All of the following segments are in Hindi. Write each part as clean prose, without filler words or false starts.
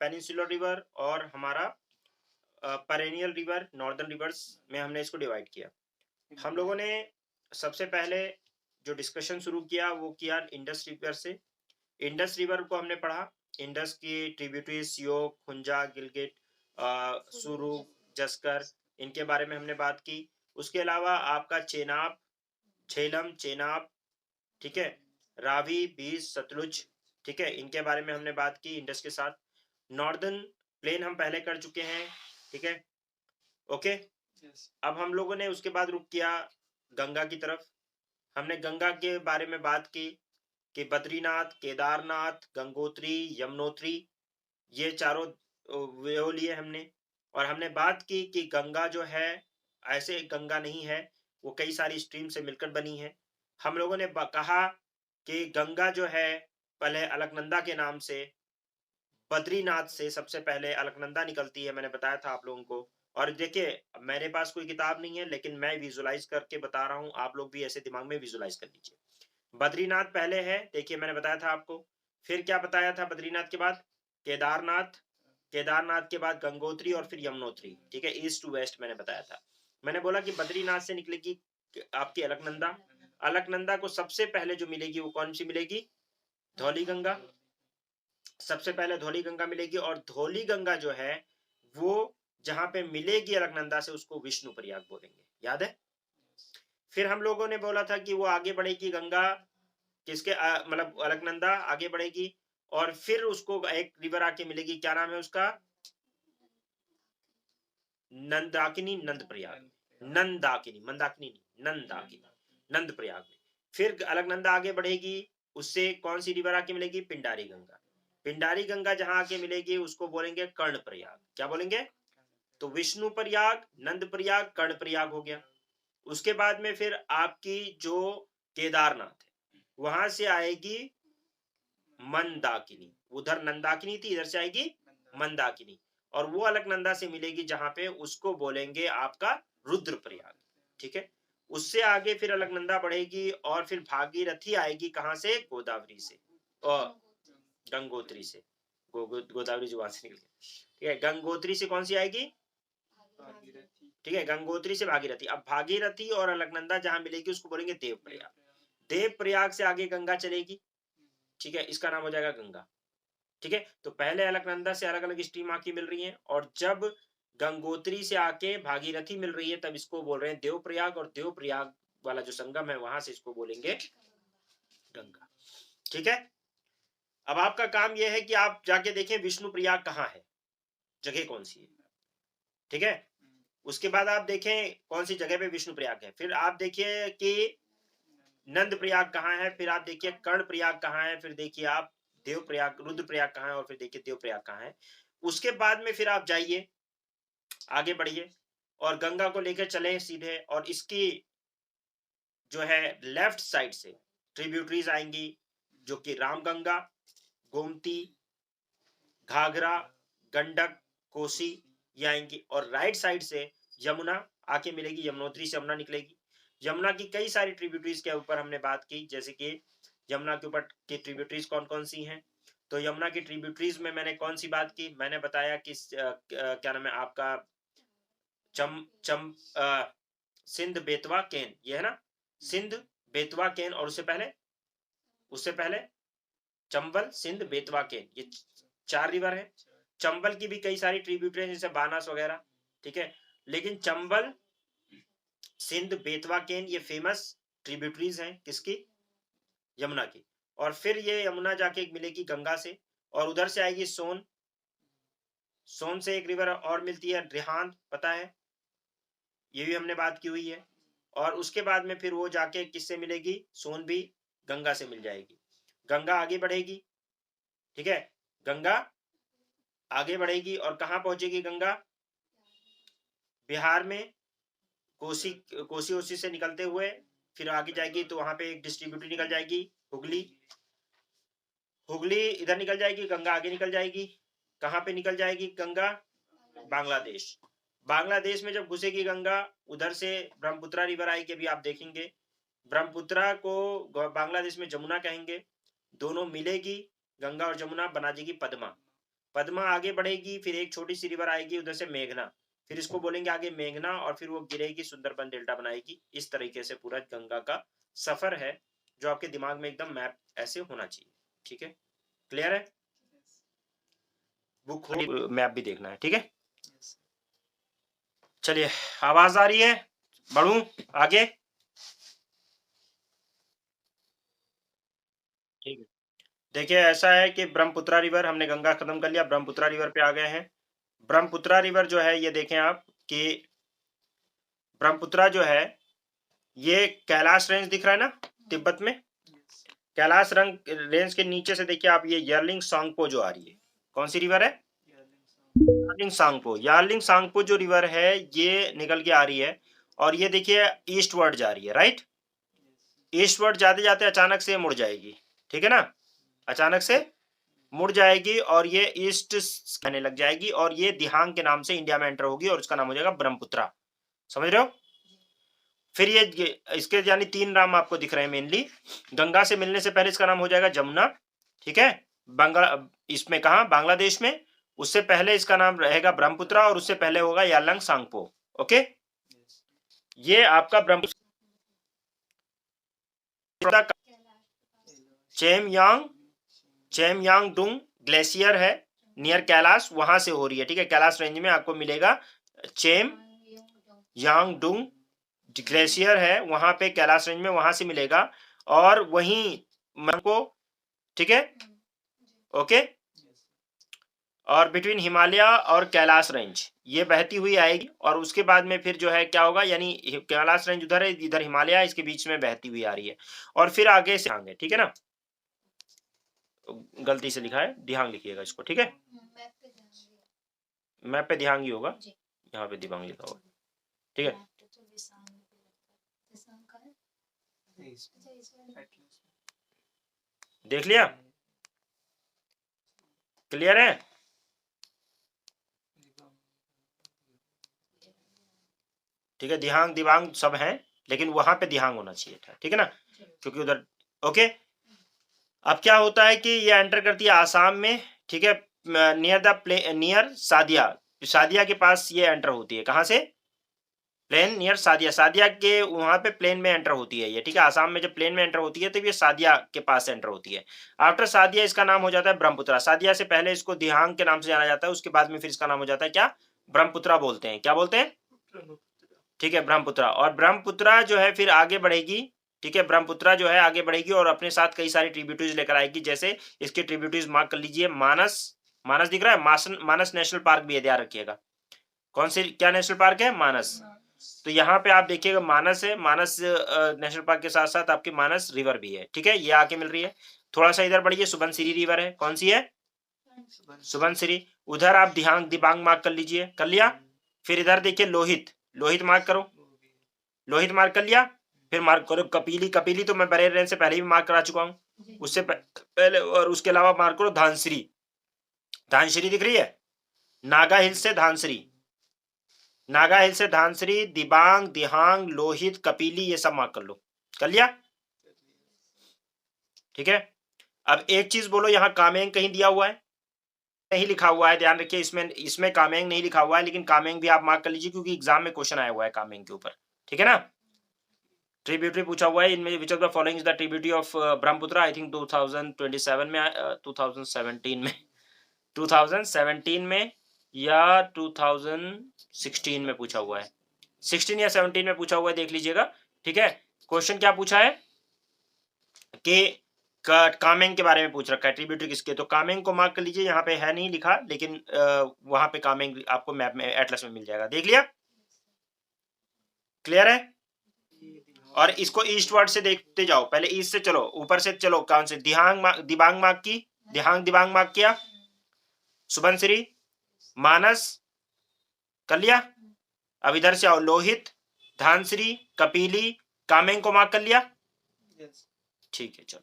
पेनिनसुलर रिवर और हमारा पेरेनियल रिवर, नॉर्दर्न रिवर्स में हमने इसको डिवाइड किया। हम लोगों ने सबसे पहले जो डिस्कशन शुरू किया वो किया इंडस रिवर से। इंडस रिवर को हमने पढ़ा, इंडस की ट्रिब्यूटरीज सियोक, खुंजा, गिलगिट, सुरू, जस्कर, इनके बारे में हमने बात की। उसके अलावा आपका चेनाब, झेलम, चेनाब, ठीक है, रावी, बीस, सतलुज, ठीक है, इनके बारे में हमने बात की इंडस के साथ। नॉर्दर्न प्लेन हम पहले कर चुके हैं, ठीक है, ओके। अब हम लोगों ने उसके बाद रुक किया गंगा की तरफ। हमने गंगा के बारे में बात की कि बद्रीनाथ, केदारनाथ, गंगोत्री, यमुनोत्री, ये चारों वो लिए हमने। और हमने बात की कि गंगा जो है ऐसे गंगा नहीं है, वो कई सारी स्ट्रीम से मिलकर बनी है। हम लोगों ने कहा कि गंगा जो है पहले अलकनंदा के नाम से, बद्रीनाथ से सबसे पहले अलकनंदा निकलती है, मैंने बताया था आप लोगों को। और देखिए मेरे पास कोई किताब नहीं है लेकिन मैं विजुलाइज करके बता रहा हूँ, आप लोग भी ऐसे दिमाग में विजुलाइज कर लीजिए। बद्रीनाथ पहले है, देखिए मैंने बताया था आपको। फिर क्या बताया था बद्रीनाथ के बाद? केदारनाथ, केदारनाथ के बाद गंगोत्री और फिर यमुनोत्री, ठीक है, ईस्ट टू वेस्ट मैंने बताया था। मैंने बोला कि बद्रीनाथ से निकलेगी आपकी अलकनंदा। अलकनंदा को सबसे पहले जो मिलेगी वो कौन सी मिलेगी? धौली गंगा। सबसे पहले धौली गंगा मिलेगी और धौली गंगा जो है वो जहां पे मिलेगी अलकनंदा से उसको विष्णु प्रयाग बोलेंगे, याद है? फिर हम लोगों ने बोला था कि वो आगे बढ़ेगी गंगा, किसके मतलब अलकनंदा आगे बढ़ेगी और फिर उसको एक रिवर आके मिलेगी, क्या नाम है उसका? नंदाकिनी, नंद प्रयाग, नंदाकिनी, मंदाकिनी नहीं, नंदाकिनी, नंद प्रयाग में। फिर अलकनंदा आगे बढ़ेगी, उससे कौन सी रिवर आके मिलेगी? पिंडारी गंगा। पिंडारी गंगा जहां आके मिलेगी उसको बोलेंगे कर्ण प्रयाग। क्या बोलेंगे? तो विष्णु प्रयाग, नंद प्रयाग, कर्ण प्रयाग हो गया। उसके बाद में फिर आपकी जो केदारनाथ है वहां से आएगी मंदाकिनी, उधर नंदाकिनी थी, इधर से आएगी मंदाकिनी, और वो अलकनंदा से मिलेगी जहां पे उसको बोलेंगे आपका रुद्रप्रयाग, ठीक है। उससे आगे फिर अलकनंदा बढ़ेगी और फिर भागीरथी आएगी कहां से? गोदावरी से और गंगोत्री से। गोदावरी जुबान से निकल गई, ठीक है। गंगोत्री से कौन सी आएगी? ठीक है, गंगोत्री से भागीरथी। अब भागीरथी और अलकनंदा जहां मिलेगी उसको बोलेंगे देवप्रयाग। देवप्रयाग से आगे गंगा चलेगी, ठीक है, इसका नाम हो जाएगा गंगा, ठीक है। तो पहले अलकनंदा से अलग अलग स्ट्रीम आके मिल रही हैं और जब गंगोत्री से आके भागीरथी मिल रही है तब इसको बोल रहे हैं देवप्रयाग, और देवप्रयाग वाला जो संगम है वहां से इसको बोलेंगे गंगा, ठीक है। अब आपका काम यह है कि आप जाके देखें विष्णु प्रयाग कहाँ है, जगह कौन सी है, ठीक है। उसके बाद आप देखें कौन सी जगह पे विष्णु प्रयाग है, फिर आप देखिए कि नंद प्रयाग कहाँ है, फिर आप देखिए कर्ण प्रयाग कहाँ है, फिर देखिए आप देव प्रयाग, रुद्र प्रयाग कहाँ है, और फिर देखिए देव प्रयाग कहाँ है। उसके बाद में फिर आप जाइए, आगे बढ़िए और गंगा को लेकर चले सीधे, और इसकी जो है लेफ्ट साइड से ट्रिब्यूटरीज आएंगी जो कि रामगंगा, गोमती, घाघरा, गंडक, कोसी, ये आएंगी, और राइट साइड से यमुना आके मिलेगी, यमुनोत्री से यमुना निकलेगी। यमुना की कई सारी ट्रिब्यूटरीज के ऊपर हमने बात की, जैसे कि यमुना के ऊपर की ट्रिब्यूटरीज कौन कौन सी हैं। तो यमुना की ट्रिब्यूटरीज में मैंने कौन सी बात की? मैंने बताया कि क्या नाम है आपका, चम चम सिंध, बेतवा, केन, ये है ना, सिंध, बेतवा, केन, और उससे पहले चंबल, सिंध, बेतवा, केन, ये 4 रिवर है। चंबल की भी कई सारी ट्रिब्यूटरी जैसे बानास वगैरह, ठीक है, लेकिन चंबल, सिंध, बेतवा, केन ये फेमस ट्रिब्यूटरीज हैं किसकी? यमुना की। और फिर ये यमुना जाके मिलेगी गंगा से, और उधर से आएगी सोन। सोन से एक रिवर और मिलती है रिहांद, पता है, ये भी हमने बात की हुई है। और उसके बाद में फिर वो जाके किससे मिलेगी? सोन भी गंगा से मिल जाएगी। गंगा आगे बढ़ेगी, ठीक है, गंगा आगे बढ़ेगी और कहाँ पहुंचेगी गंगा? बिहार में कोसी, कोसी ओसी से निकलते हुए फिर आगे जाएगी तो वहां पे एक डिस्ट्रीब्यूटर निकल जाएगी, हुगली। हुगली इधर निकल जाएगी, गंगा आगे निकल जाएगी, कहाँ पे निकल जाएगी गंगा? बांग्लादेश। बांग्लादेश में जब घुसेगी गंगा, उधर से ब्रह्मपुत्रा रिवर आएगी, अभी आप देखेंगे। ब्रह्मपुत्रा को बांग्लादेश में जमुना कहेंगे। दोनों मिलेगी, गंगा और जमुना बना जाएगी पद्मा। पद्मा आगे बढ़ेगी, फिर एक छोटी सी रिवर आएगी उधर से मेघना, फिर इसको बोलेंगे आगे मेघना, और फिर वो गिरेगी सुंदरबन डेल्टा बनाएगी। इस तरीके से पूरा गंगा का सफर है जो आपके दिमाग में एकदम मैप ऐसे होना चाहिए। ठीक है, क्लियर है? बुक मैप भी देखना है। ठीक है, चलिए आवाज आ रही है, बढ़ूं आगे? ठीक है, देखिए ऐसा है कि ब्रह्मपुत्रा रिवर, हमने गंगा खत्म कर लिया, ब्रह्मपुत्रा रिवर पे आ गए हैं। ब्रह्मपुत्रा रिवर जो है ये देखें आप कि ब्रह्मपुत्रा जो है ये कैलाश रेंज दिख रहा है ना तिब्बत में, कैलाश रंग रेंज के नीचे से देखिए आप ये यार्लिंग सांगपो जो आ रही है, कौन सी रिवर है? यार्लिंग सांगपो। यार्लिंग सांगपो जो रिवर है ये निकल के आ रही है और ये देखिए ईस्टवर्ड जा रही है, राइट? ईस्टवर्ड जाते जाते अचानक से मुड़ जाएगी, ठीक है ना, अचानक से मुड़ जाएगी और ये ईस्ट कहने लग जाएगी और ये दिहांग के नाम से इंडिया में एंटर होगी और उसका नाम हो जाएगा ब्रह्मपुत्रा। समझ रहे हो? फिर ये इसके यानी 3 नाम आपको दिख रहे हैं मेनली। गंगा से मिलने से पहले इसका नाम हो जाएगा जमुना, ठीक है, इसमें कहा बांग्लादेश में। उससे पहले इसका नाम रहेगा ब्रह्मपुत्रा और उससे पहले होगा यारलंग सांगपो। ओके, ये आपका ब्रह्मपुत्र चेमयांग डुंग ग्लेशियर है नियर कैलाश, वहां से हो रही है। ठीक है, कैलाश रेंज में आपको मिलेगा चेम यांग डुंग ग्लेशियर है, वहां पे कैलाश रेंज में, वहां से मिलेगा। और वहीं को, ठीक है, ओके, और बिटवीन हिमालय और कैलाश रेंज ये बहती हुई आएगी और उसके बाद में फिर जो है क्या होगा, यानी कैलाश रेंज उधर है, इधर हिमालय, इसके बीच में बहती हुई आ रही है और फिर आगे से आगे। ठीक है ना, गलती से लिखा है, दिहांग लिखिएगा इसको। ठीक है, मैप पे दिहांग ही होगा, यहाँ पे दिबांग लिखा होगा। ठीक है, देख लिया, क्लियर है? ठीक है, दिहांग दिबांग सब हैं लेकिन वहां पे दिहांग होना चाहिए था, ठीक है ना, क्योंकि उधर। ओके, अब क्या होता है कि ये एंटर करती है आसाम में, ठीक है, near the near Sadia, Sadia के पास ये एंटर होती है। कहां से? प्लेन नियर सादिया, सादिया के वहां पे प्लेन में एंटर होती है ये। ठीक है, आसाम में जब प्लेन में एंटर होती है तो ये सादिया के पास एंटर होती है। आफ्टर सादिया इसका नाम हो जाता है ब्रह्मपुत्रा। सादिया से पहले इसको दिहांग के नाम से जाना जाता है, उसके बाद में फिर इसका नाम हो जाता है क्या? ब्रह्मपुत्रा बोलते हैं। क्या बोलते हैं? ठीक है, ब्रह्मपुत्रा। और ब्रह्मपुत्रा जो है फिर आगे बढ़ेगी, ठीक है, ब्रह्मपुत्रा जो है आगे बढ़ेगी और अपने साथ कई सारी ट्रिब्यूटरीज लेकर आएगी। जैसे इसके ट्रिब्यूटरीज मार्क कर लीजिए, मानस, मानस दिख रहा है, मानस नेशनल पार्क भी है, ध्यान रखिएगा। कौन सी, क्या नेशनल पार्क है? मानस। तो यहाँ पे आप देखिएगा मानस है, मानस नेशनल पार्क के साथ साथ आपकी मानस रिवर भी है। ठीक है, ये आके मिल रही है। थोड़ा सा इधर बढ़िए, सुबनसिरी रिवर है, कौन सी है? सुबनसिरी। उधर आप दिहांग दिबांग मार्क कर लीजिए, कर लिया। फिर इधर देखिए लोहित, लोहित मार्क करो, लोहित मार्क कर लिया। फिर मार्क करो कपिली, कपिली तो मैं बरेली रेंज से पहले भी मार्क करा चुका हूँ, उससे पहले। और उसके अलावा मार्क करो धानसिरी, धानसिरी दिख रही है, नागा हिल से धानसिरी, नागा हिल से धानसिरी, दिबांग, दिहांग, लोहित, कपिली, ये सब मार्क कर लो। कर लिया? ठीक है, अब एक चीज बोलो, यहाँ कामेंग कहीं दिया हुआ है? नहीं लिखा हुआ है, ध्यान रखिए, इसमें कामेंग नहीं लिखा हुआ है, लेकिन कामेंग भी आप मार्क कर लीजिए क्योंकि एग्जाम में क्वेश्चन आया हुआ है कामेंग के ऊपर। ठीक है ना, ट्रिब्यूटरी पूछा हुआ है, इनमें विच of the following is the tributary of Brahmaputra? I think 2027 में 2017 में 2017 में या 2016 में पूछा हुआ है, 16 या 17 में पूछा हुआ है, देख लीजिएगा। ठीक है, क्वेश्चन क्या पूछा है कि कामेंग के बारे में पूछ रखा है, ट्रिब्यूटरी किसके, तो कामेंग को मार्क कर लीजिए। यहाँ पे है नहीं लिखा, लेकिन वहां पे कामेंग आपको मैप में, एटलस में मिल जाएगा। देख लिया? क्लियर है? और इसको ईस्ट वर्ड से देखते जाओ, पहले ईस्ट से चलो, ऊपर से चलो, कौन से? दिबांग मार्क की, दिहांग दिबांग मार्क किया, सुबनसिरी, मानस कर लिया। अब इधर से आओ, लोहित, धानसिरी, कपिली, कामेंग को मार्क कर लिया। ठीक है, चलो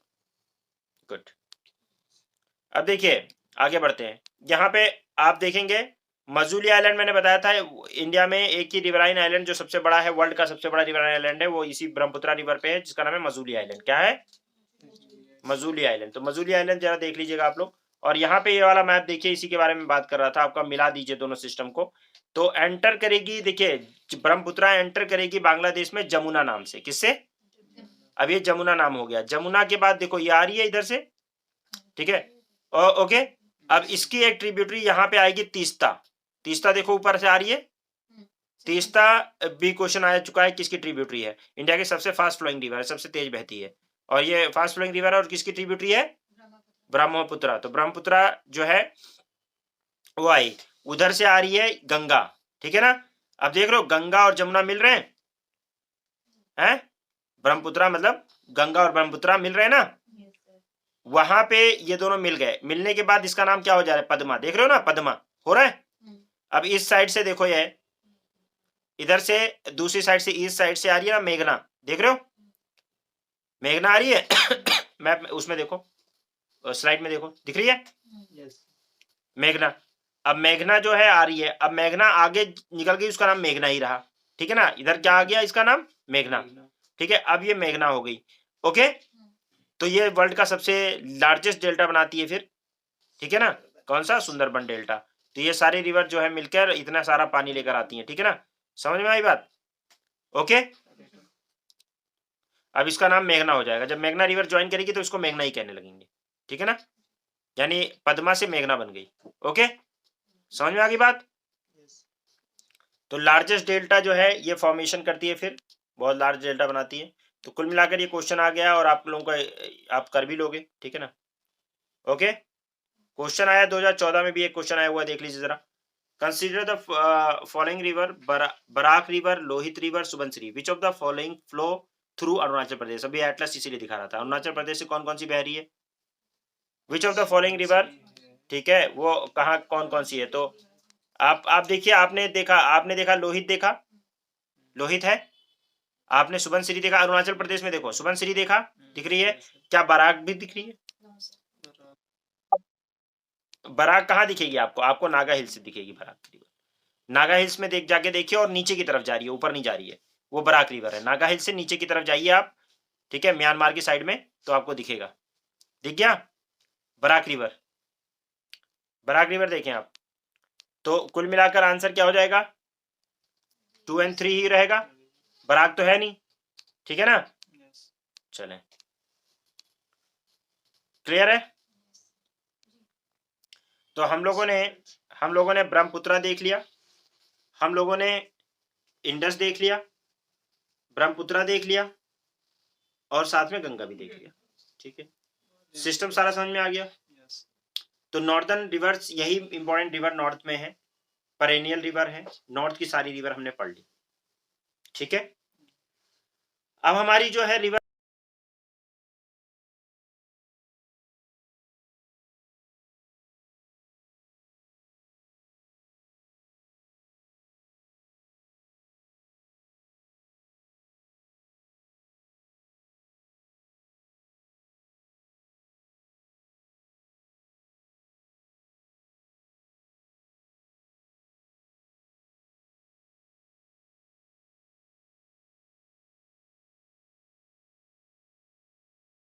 गुड। अब देखिए आगे बढ़ते हैं, यहाँ पे आप देखेंगे मजूली आइलैंड, मैंने बताया था इंडिया में एक ही रिवराइन आइलैंड जो सबसे बड़ा है, वर्ल्ड का सबसे बड़ा रिवराइन आइलैंड है, वो इसी ब्रह्मपुत्रा रिवर पे है, जिसका नाम है मजूली आइलैंड। क्या है? मजूली आइलैंड। तो मजूली आइलैंड जरा देख लीजिएगा आप लोग, और यहाँ पे ये वाला मैप देखिए, इसी के बारे में बात कर रहा था आपका, मिला दीजिए दोनों सिस्टम को। तो एंटर करेगी, देखिए ब्रह्मपुत्रा एंटर करेगी बांग्लादेश में जमुना नाम से। किससे? अब ये जमुना नाम हो गया। जमुना के बाद देखो ये आ रही है इधर से, ठीक है, ओके। अब इसकी एक ट्रिब्यूटरी यहाँ पे आएगी तीस्ता। तीस्ता देखो ऊपर से आ रही है, तीस्ता भी क्वेश्चन आ चुका है, किसकी ट्रिब्यूटरी है? इंडिया की सबसे फास्ट फ्लोइंग रिवर है, सबसे तेज बहती है, और ये फास्ट फ्लोइंग रिवर है, और किसकी ट्रिब्यूटरी है? ब्रह्मपुत्रा। तो ब्रह्मपुत्रा जो है वो आई, उधर से आ रही है गंगा, ठीक है ना। अब देख लो गंगा और जमुना मिल रहे हैं, ब्रह्मपुत्रा मतलब गंगा और ब्रह्मपुत्रा मिल रहे हैं ना, वहां पे ये दोनों मिल गए। मिलने के बाद इसका नाम क्या हो जा रहा है? पद्मा। देख रहे हो ना, पद्मा हो रहा है। अब इस साइड से देखो, ये इधर से दूसरी साइड से, ईस्ट साइड से आ रही है ना मेघना, देख रहे हो मेघना आ रही है मैप उसमें देखो, स्लाइड में देखो, दिख रही है मेघना। अब मेघना जो है आ रही है, अब मेघना आगे निकल गई, उसका नाम मेघना ही रहा, ठीक है ना। इधर क्या आ गया? इसका नाम मेघना, ठीक है। अब ये मेघना हो गई, ओके। तो ये वर्ल्ड का सबसे लार्जेस्ट डेल्टा बनाती है फिर, ठीक है ना। कौन सा? सुंदरबन डेल्टा। तो ये सारी रिवर जो है मिलकर इतना सारा पानी लेकर आती है, ठीक है ना। समझ में आई बात? ओके। अब इसका नाम मेघना हो जाएगा। जब मेघना रिवर ज्वाइन करेगी तो इसको मेघना ही कहने लगेंगे, ठीक है ना। यानी पद्मा से मेघना बन गई, ओके। समझ में आ गई बात? तो लार्जेस्ट डेल्टा जो है ये फॉर्मेशन करती है, फिर बहुत लार्ज डेल्टा बनाती है। तो कुल मिलाकर ये क्वेश्चन आ गया, और आप लोगों का आप कर भी लोगे, ठीक है ना। ओके। क्वेश्चन आया 2014 में भी एक क्वेश्चन आया हुआ, देख लीजिए जरा। Consider the following river, Barak river, Lohit river, Subansiri, which of the following flow through Arunachal Pradesh. अभी एटलस इसीलिए दिखा रहा था, अरुणाचल प्रदेश से कौन कौन सी बह रही है, विच ऑफ द फॉलोइंग रिवर, ठीक है, वो कहाँ कौन कौन सी है। तो आप देखिए, आपने देखा लोहित, देखा लोहित है, आपने सुबनसिरी देखा, अरुणाचल प्रदेश में देखो सुबनसिरी देखा, दिख रही है क्या? बराक भी दिख रही है। बराक कहाँ दिखेगी आपको? आपको नागा हिल्स से दिखेगी बराक रिवर। नागा हिल्स में जाके देखिए, और नीचे की तरफ जा रही है, ऊपर नहीं जा रही है, वो बराक रिवर है। नागा हिल्स से नीचे की तरफ जाइए आप, ठीक है, म्यांमार की साइड में, तो आपको दिखेगा। दिख गया बराक रिवर? बराक रिवर देखें आप। तो कुल मिलाकर आंसर क्या हो जाएगा? 2 और 3 ही रहेगा, बराक तो है नहीं, ठीक है ना। चलें, क्लियर है। तो हम लोगों ने ब्रह्मपुत्रा देख लिया, हम लोगों ने इंडस देख लिया, ब्रह्मपुत्रा देख लिया, और साथ में गंगा भी देख लिया, ठीक है। सिस्टम सारा समझ में आ गया। तो नॉर्दर्न रिवर्स, यही इंपॉर्टेंट रिवर नॉर्थ में है, पेरेनियल रिवर है, नॉर्थ की सारी रिवर हमने पढ़ ली, ठीक है। अब हमारी जो है रिवर